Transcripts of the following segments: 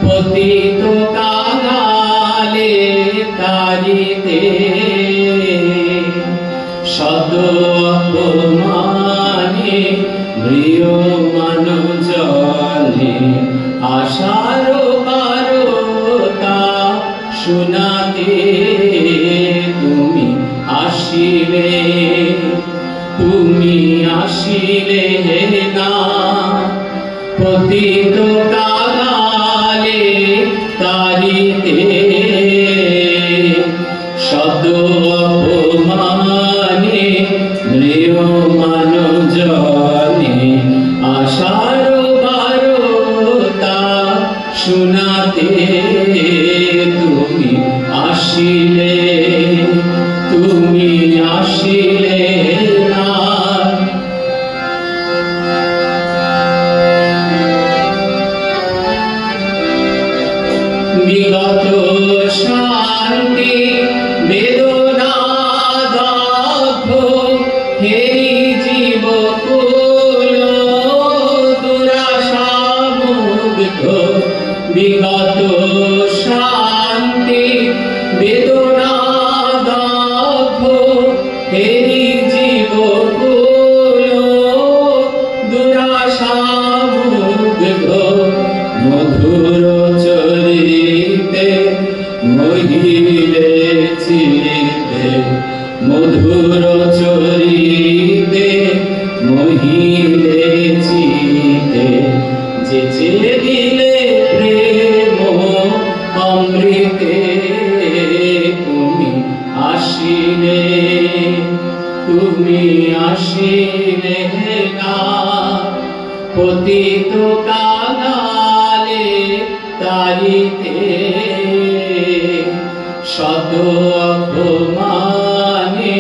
পতিত কাঙালে তারিতে শত অপমানে ম্রিয়মাণ জনে আশার বারতা শোনাতে তুমি আসিলে না পতিত কাঙালে তারিতে শত অপমানে ম্রিয়মাণ জনে আশার বারতা শোনাতে তুমি আসিলে না। বিগত শান্তি বেদনা দগ্ধ হে জীবকুল দুরাশা মুগ্ধ বিগত শান্তি বেদনা দগ্ধ হে জীবকুল দুরাশা মুগ্ধ মধুর চরিতে মহিলে চিতে মধুর চরিতে মহিলে চিতে যে দিলে প্রেম অমৃতে তুমি আসিলে না পতিত কাঙালে তারিতে শত অপমানে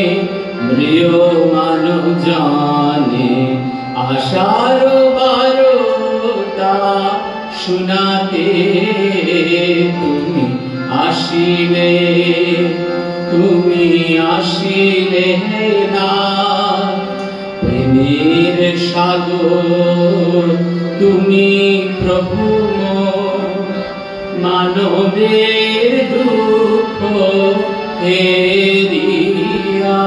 ম্রিয়মাণ জনে আশার বারতা শোনাতে তুমি আসিলে না। প্রেমের সাগর তুমি প্রভু মানবের দুঃখ হেরিয়া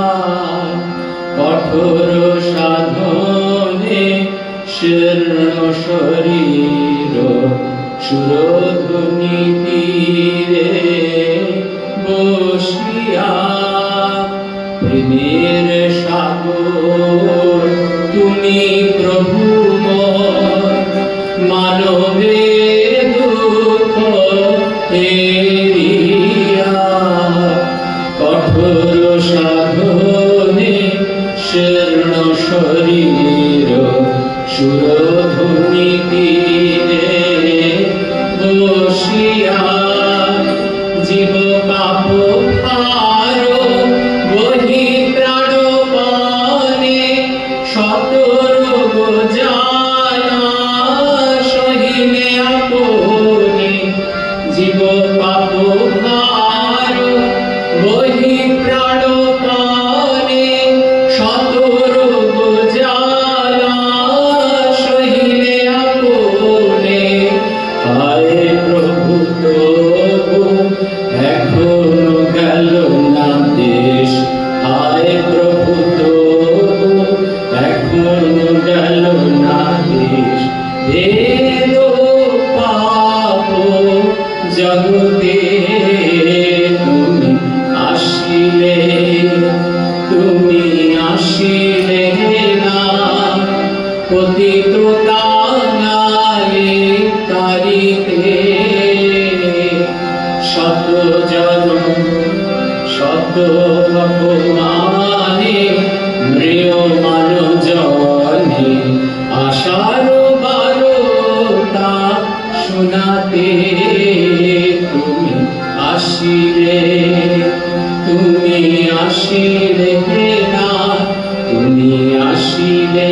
কঠোর সাধনে শীর্ণ শরীর সুরধ্বনি তীরে বসিয়া প্রেমের সাগর তুমি প্রভু মানবের দুঃখ হেরিয়া কঠোর সাধনে শীর্ণ শরীর সুরধ্বনি তীরে বসিয়া জীব পাপ ভার বহি প্রাণপণে শত রোগ জ্বালা সহিলে আপনে জীব পাপ ভার বহি প্রাণপণে শত রোগ জ্বালা সহিলে আপনে হায় প্রভু তবু এখনো গেল না দেশ হায় প্রভু তবু এখনো গেল না দেশ ভেদ পাপ জগতে তুমি আসিলে না পতিত কাঙালে তারিতে শত জনম শত অপমানে ম্রিয়মাণ জনে আশার বারতা শোনাতে তুমি আসিলে না তুমি আসিলে